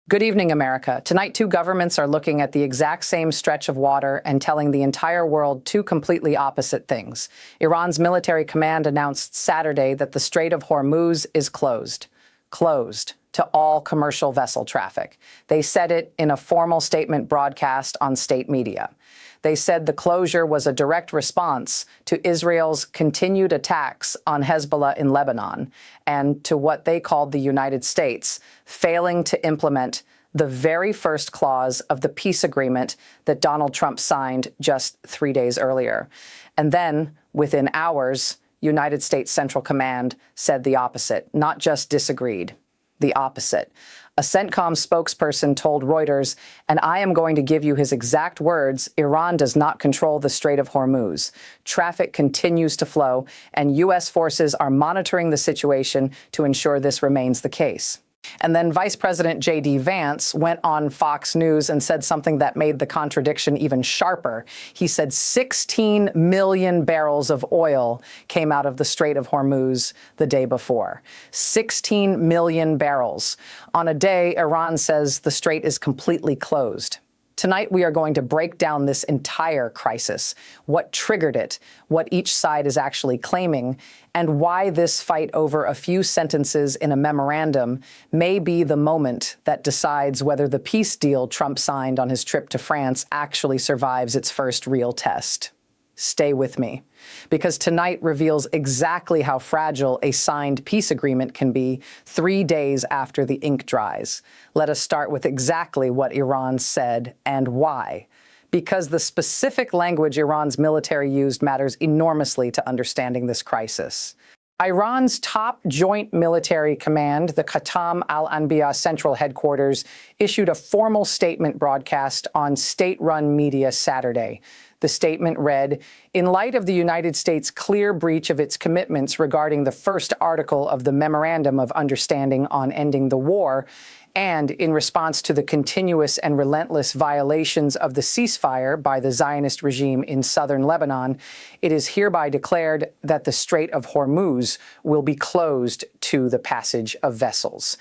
Good evening, America. Tonight, two governments are looking at the exact same stretch of water and telling the entire world two completely opposite things. Iran's military command announced Saturday that the Strait of Hormuz is closed. Closed to all commercial vessel traffic. They said it in a formal statement broadcast on state media. They said the closure was a direct response to Israel's continued attacks on Hezbollah in Lebanon and to what they called the United States failing to implement the very first clause of the peace agreement that Donald Trump signed just 3 days earlier. And then, within hours, United States Central Command said the opposite, not just disagreed, the opposite. A CENTCOM spokesperson told Reuters, and I am going to give you his exact words, Iran does not control the Strait of Hormuz. Traffic continues to flow, and U.S. forces are monitoring the situation to ensure this remains the case. And then Vice President J.D. Vance went on Fox News and said something that made the contradiction even sharper. He said 16 million barrels of oil came out of the Strait of Hormuz the day before. 16 million barrels. On a day, Iran says the strait is completely closed. Tonight, we are going to break down this entire crisis, what triggered it, what each side is actually claiming, and why this fight over a few sentences in a memorandum may be the moment that decides whether the peace deal Trump signed on his trip to France actually survives its first real test. Stay with me, because tonight reveals exactly how fragile a signed peace agreement can be 3 days after the ink dries. Let us start with exactly what Iran said and why. Because the specific language Iran's military used matters enormously to understanding this crisis. Iran's top joint military command, the Khatam al-Anbiya Central Headquarters, issued a formal statement broadcast on state-run media Saturday. The statement read, in light of the United States' clear breach of its commitments regarding the first article of the Memorandum of Understanding on Ending the War, and in response to the continuous and relentless violations of the ceasefire by the Zionist regime in southern Lebanon, it is hereby declared that the Strait of Hormuz will be closed to the passage of vessels.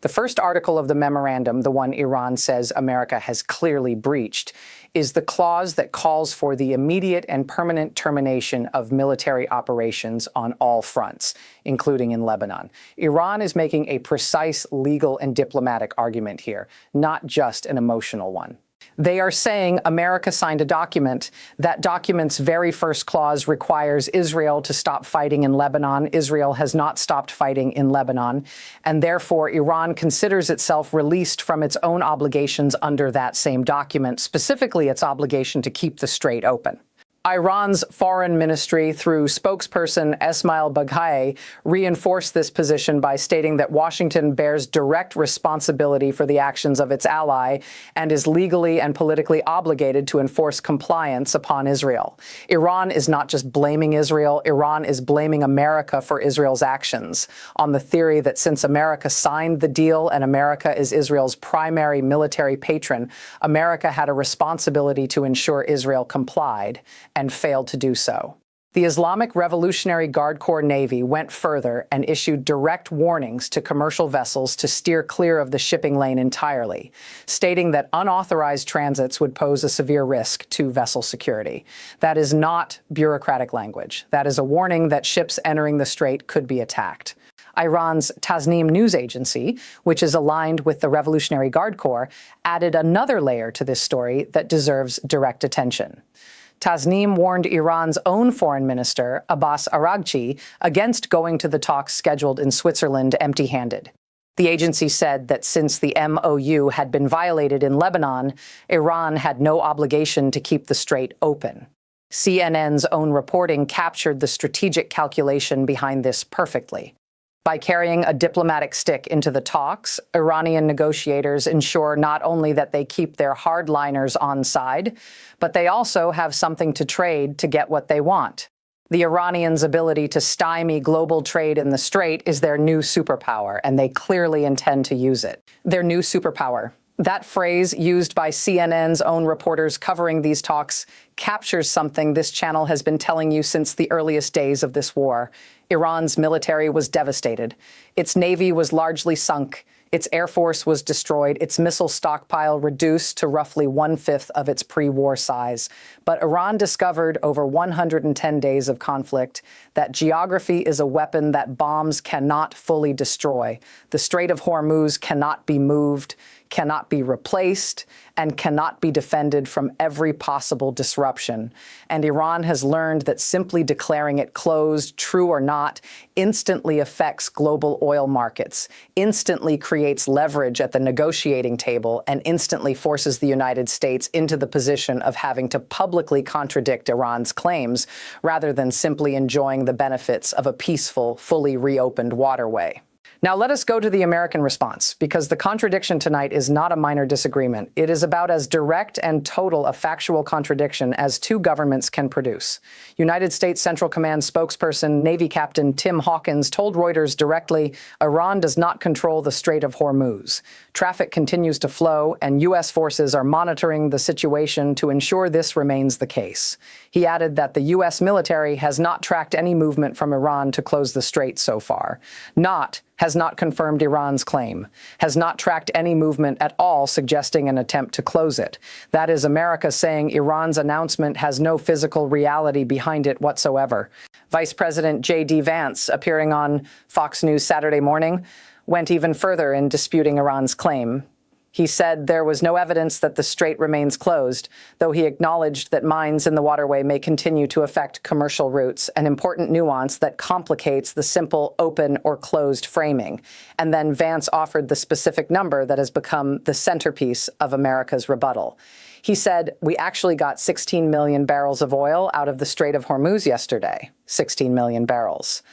The first article of the memorandum, the one Iran says America has clearly breached, is the clause that calls for the immediate and permanent termination of military operations on all fronts, including in Lebanon. Iran is making a precise legal and diplomatic argument here, not just an emotional one. They are saying America signed a document. That document's very first clause requires Israel to stop fighting in Lebanon. Israel has not stopped fighting in Lebanon, and therefore Iran considers itself released from its own obligations under that same document, specifically its obligation to keep the strait open. Iran's foreign ministry, through spokesperson Esmail Baghai, reinforced this position by stating that Washington bears direct responsibility for the actions of its ally and is legally and politically obligated to enforce compliance upon Israel. Iran is not just blaming Israel, Iran is blaming America for Israel's actions, on the theory that since America signed the deal and America is Israel's primary military patron, America had a responsibility to ensure Israel complied, and failed to do so. The Islamic Revolutionary Guard Corps Navy went further and issued direct warnings to commercial vessels to steer clear of the shipping lane entirely, stating that unauthorized transits would pose a severe risk to vessel security. That is not bureaucratic language. That is a warning that ships entering the strait could be attacked. Iran's Tasnim news agency, which is aligned with the Revolutionary Guard Corps, added another layer to this story that deserves direct attention. Tasnim warned Iran's own foreign minister, Abbas Araghchi, against going to the talks scheduled in Switzerland empty-handed. The agency said that since the MOU had been violated in Lebanon, Iran had no obligation to keep the strait open. CNN's own reporting captured the strategic calculation behind this perfectly. By carrying a diplomatic stick into the talks, Iranian negotiators ensure not only that they keep their hardliners on side, but they also have something to trade to get what they want. The Iranians' ability to stymie global trade in the strait is their new superpower, and they clearly intend to use it. Their new superpower. That phrase, used by CNN's own reporters covering these talks, captures something this channel has been telling you since the earliest days of this war. Iran's military was devastated. Its navy was largely sunk. Its air force was destroyed, its missile stockpile reduced to roughly 1/5 of its pre-war size. But Iran discovered over 110 days of conflict that geography is a weapon that bombs cannot fully destroy. The Strait of Hormuz cannot be moved, cannot be replaced, and cannot be defended from every possible disruption. And Iran has learned that simply declaring it closed, true or not, instantly affects global oil markets, instantly creates leverage at the negotiating table, and instantly forces the United States into the position of having to publicly contradict Iran's claims, rather than simply enjoying the benefits of a peaceful, fully reopened waterway. Now let us go to the American response, because the contradiction tonight is not a minor disagreement. It is about as direct and total a factual contradiction as two governments can produce. United States Central Command spokesperson Navy Captain Tim Hawkins told Reuters directly, Iran does not control the Strait of Hormuz. Traffic continues to flow, and U.S. forces are monitoring the situation to ensure this remains the case. He added that the U.S. military has not tracked any movement from Iran to close the strait so far. Has not confirmed Iran's claim, has not tracked any movement at all suggesting an attempt to close it. That is America saying Iran's announcement has no physical reality behind it whatsoever. Vice President J.D. Vance, appearing on Fox News Saturday morning, went even further in disputing Iran's claim. He said there was no evidence that the strait remains closed, though he acknowledged that mines in the waterway may continue to affect commercial routes, an important nuance that complicates the simple open or closed framing. And then Vance offered the specific number that has become the centerpiece of America's rebuttal. He said, we actually got 16 million barrels of oil out of the Strait of Hormuz yesterday. 16 million barrels.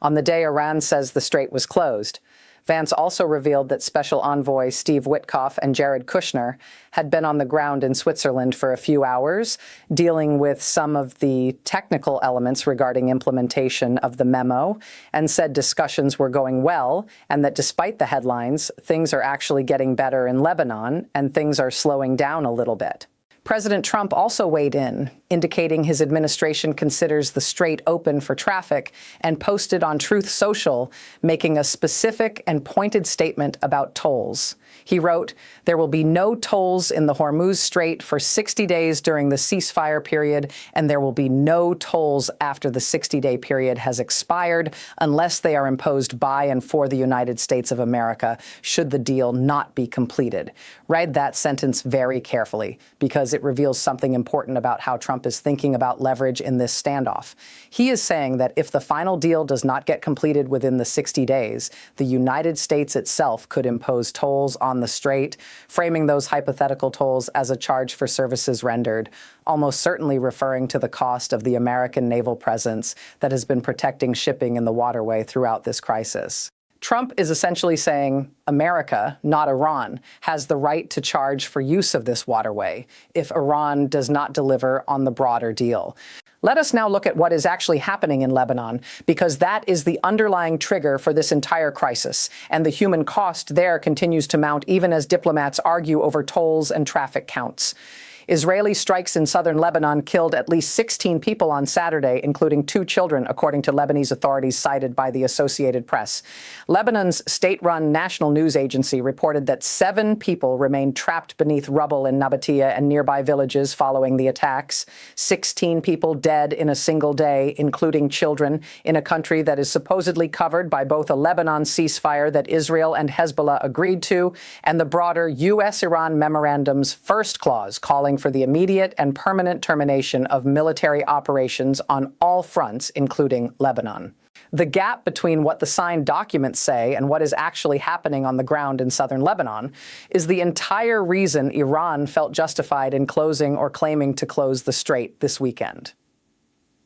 On the day Iran says the strait was closed. Vance also revealed that Special Envoy Steve Witkoff and Jared Kushner had been on the ground in Switzerland for a few hours, dealing with some of the technical elements regarding implementation of the memo, and said discussions were going well, and that despite the headlines, things are actually getting better in Lebanon, and things are slowing down a little bit. President Trump also weighed in, indicating his administration considers the strait open for traffic, and posted on Truth Social, making a specific and pointed statement about tolls. He wrote, there will be no tolls in the Hormuz Strait for 60 days during the ceasefire period, and there will be no tolls after the 60-day period has expired unless they are imposed by and for the United States of America, should the deal not be completed. Read that sentence very carefully, because it reveals something important about how Trump is thinking about leverage in this standoff. He is saying that if the final deal does not get completed within the 60 days, the United States itself could impose tolls on the strait, framing those hypothetical tolls as a charge for services rendered, almost certainly referring to the cost of the American naval presence that has been protecting shipping in the waterway throughout this crisis. Trump is essentially saying America, not Iran, has the right to charge for use of this waterway if Iran does not deliver on the broader deal. Let us now look at what is actually happening in Lebanon, because that is the underlying trigger for this entire crisis, and the human cost there continues to mount even as diplomats argue over tolls and traffic counts. Israeli strikes in southern Lebanon killed at least 16 people on Saturday, including 2 children, according to Lebanese authorities cited by the Associated Press. Lebanon's state-run national news agency reported that 7 people remained trapped beneath rubble in Nabatea and nearby villages following the attacks. 16 people dead in a single day, including children, in a country that is supposedly covered by both a Lebanon ceasefire that Israel and Hezbollah agreed to and the broader U.S.-Iran memorandum's first clause calling for the immediate and permanent termination of military operations on all fronts, including Lebanon. The gap between what the signed documents say and what is actually happening on the ground in southern Lebanon is the entire reason Iran felt justified in closing or claiming to close the strait this weekend.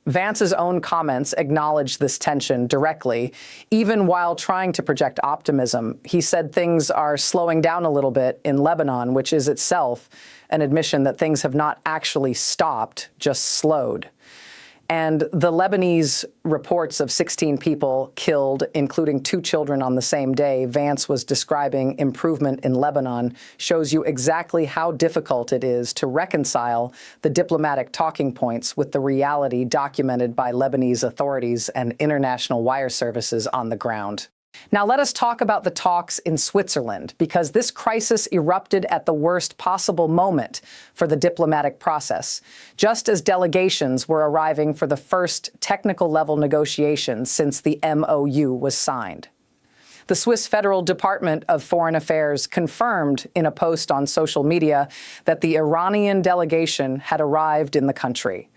Vance's own comments acknowledged this tension directly. Even while trying to project optimism, he said things are slowing down a little bit in Lebanon, which is itself an admission that things have not actually stopped, just slowed. And the Lebanese reports of 16 people killed, including 2 children on the same day, Vance was describing improvement in Lebanon, shows you exactly how difficult it is to reconcile the diplomatic talking points with the reality documented by Lebanese authorities and international wire services on the ground. Now let us talk about the talks in Switzerland, because this crisis erupted at the worst possible moment for the diplomatic process, just as delegations were arriving for the first technical-level negotiations since the MOU was signed. The Swiss Federal Department of Foreign Affairs confirmed in a post on social media that the Iranian delegation had arrived in the country.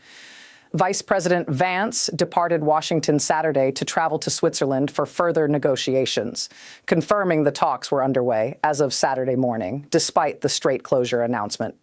Vice President Vance departed Washington Saturday to travel to Switzerland for further negotiations, confirming the talks were underway as of Saturday morning, despite the strait closure announcement.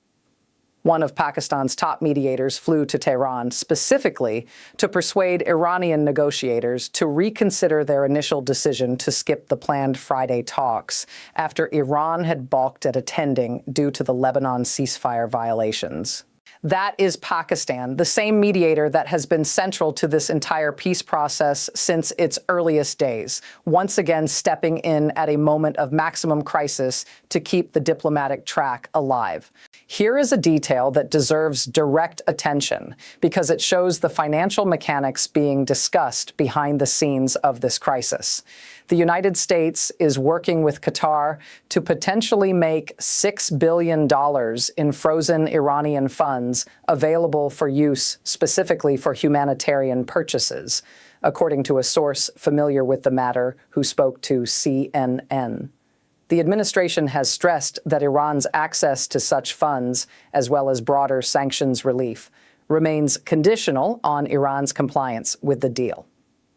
One of Pakistan's top mediators flew to Tehran specifically to persuade Iranian negotiators to reconsider their initial decision to skip the planned Friday talks after Iran had balked at attending due to the Lebanon ceasefire violations. That is Pakistan, the same mediator that has been central to this entire peace process since its earliest days, once again stepping in at a moment of maximum crisis to keep the diplomatic track alive. Here is a detail that deserves direct attention because it shows the financial mechanics being discussed behind the scenes of this crisis. The United States is working with Qatar to potentially make $6 billion in frozen Iranian funds available for use specifically for humanitarian purchases, according to a source familiar with the matter who spoke to CNN. The administration has stressed that Iran's access to such funds, as well as broader sanctions relief, remains conditional on Iran's compliance with the deal.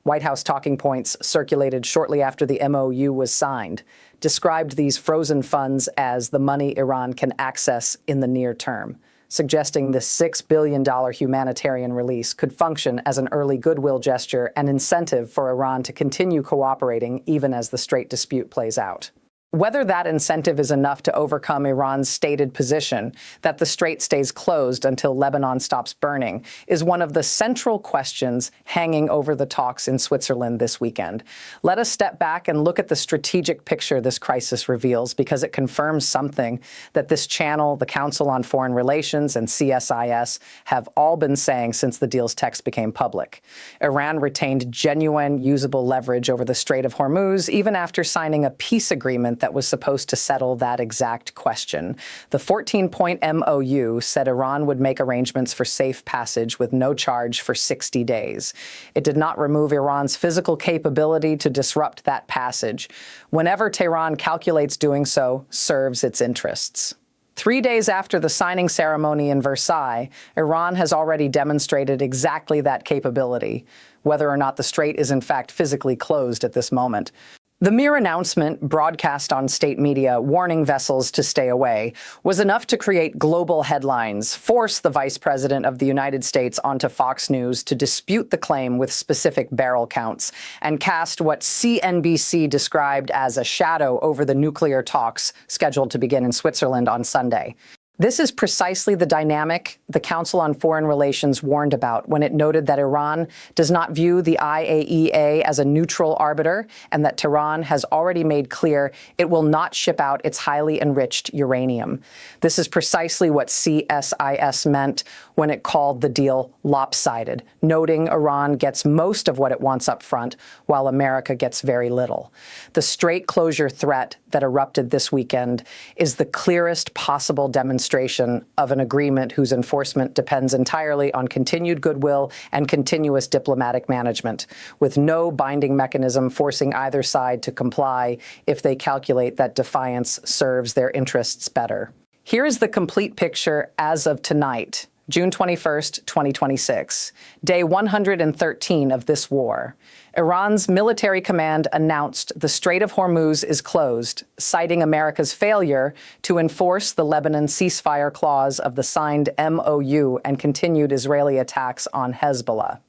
White House talking points circulated shortly after the MOU was signed described these frozen funds as the money Iran can access in the near term, suggesting the $6 billion humanitarian release could function as an early goodwill gesture and incentive for Iran to continue cooperating even as the strait dispute plays out. Whether that incentive is enough to overcome Iran's stated position that the strait stays closed until Lebanon stops burning is one of the central questions hanging over the talks in Switzerland this weekend. Let us step back and look at the strategic picture this crisis reveals, because it confirms something that this channel, the Council on Foreign Relations, and CSIS have all been saying since the deal's text became public. Iran retained genuine, usable leverage over the Strait of Hormuz even after signing a peace agreement that was supposed to settle that exact question. The 14-point MOU said Iran would make arrangements for safe passage with no charge for 60 days. It did not remove Iran's physical capability to disrupt that passage. Whenever Tehran calculates doing so, serves its interests. 3 days after the signing ceremony in Versailles, Iran has already demonstrated exactly that capability, whether or not the strait is in fact physically closed at this moment. The mere announcement, broadcast on state media, warning vessels to stay away, was enough to create global headlines, force the Vice President of the United States onto Fox News to dispute the claim with specific barrel counts, and cast what CNBC described as a shadow over the nuclear talks scheduled to begin in Switzerland on Sunday. This is precisely the dynamic the Council on Foreign Relations warned about when it noted that Iran does not view the IAEA as a neutral arbiter, and that Tehran has already made clear it will not ship out its highly enriched uranium. This is precisely what CSIS meant when it called the deal lopsided, noting Iran gets most of what it wants up front, while America gets very little. The strait closure threat that erupted this weekend is the clearest possible demonstration of an agreement whose enforcement depends entirely on continued goodwill and continuous diplomatic management, with no binding mechanism forcing either side to comply if they calculate that defiance serves their interests better. Here is the complete picture as of tonight, June 21st, 2026, day 113 of this war. Iran's military command announced the Strait of Hormuz is closed, citing America's failure to enforce the Lebanon ceasefire clause of the signed MOU and continued Israeli attacks on Hezbollah.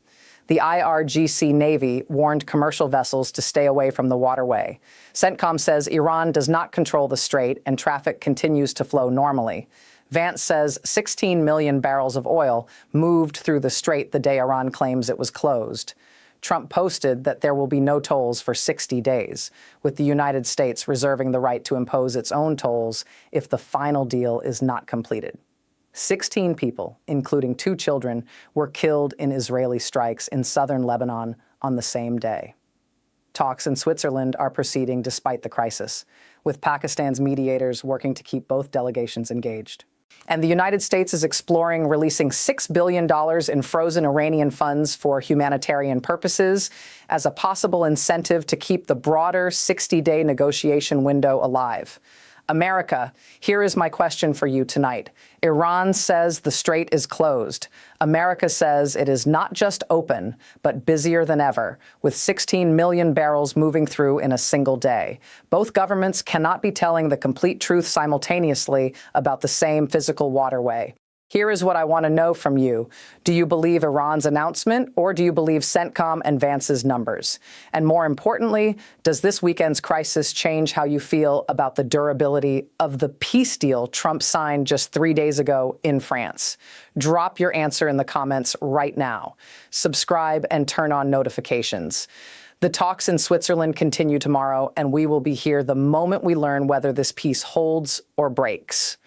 The IRGC Navy warned commercial vessels to stay away from the waterway. CENTCOM says Iran does not control the strait and traffic continues to flow normally. Vance says 16 million barrels of oil moved through the strait the day Iran claims it was closed. Trump posted that there will be no tolls for 60 days, with the United States reserving the right to impose its own tolls if the final deal is not completed. 16 people, including 2 children, were killed in Israeli strikes in southern Lebanon on the same day. talks in Switzerland are proceeding despite the crisis, with Pakistan's mediators working to keep both delegations engaged. And the United States is exploring releasing $6 billion in frozen Iranian funds for humanitarian purposes as a possible incentive to keep the broader 60-day negotiation window alive. America, here is my question for you tonight. Iran says the strait is closed. America says it is not just open, but busier than ever, with 16 million barrels moving through in a single day. Both governments cannot be telling the complete truth simultaneously about the same physical waterway. Here is what I want to know from you. Do you believe Iran's announcement, or do you believe CENTCOM and Vance's numbers? And more importantly, does this weekend's crisis change how you feel about the durability of the peace deal Trump signed just 3 days ago in France? Drop your answer in the comments right now. Subscribe and turn on notifications. The talks in Switzerland continue tomorrow, and we will be here the moment we learn whether this peace holds or breaks.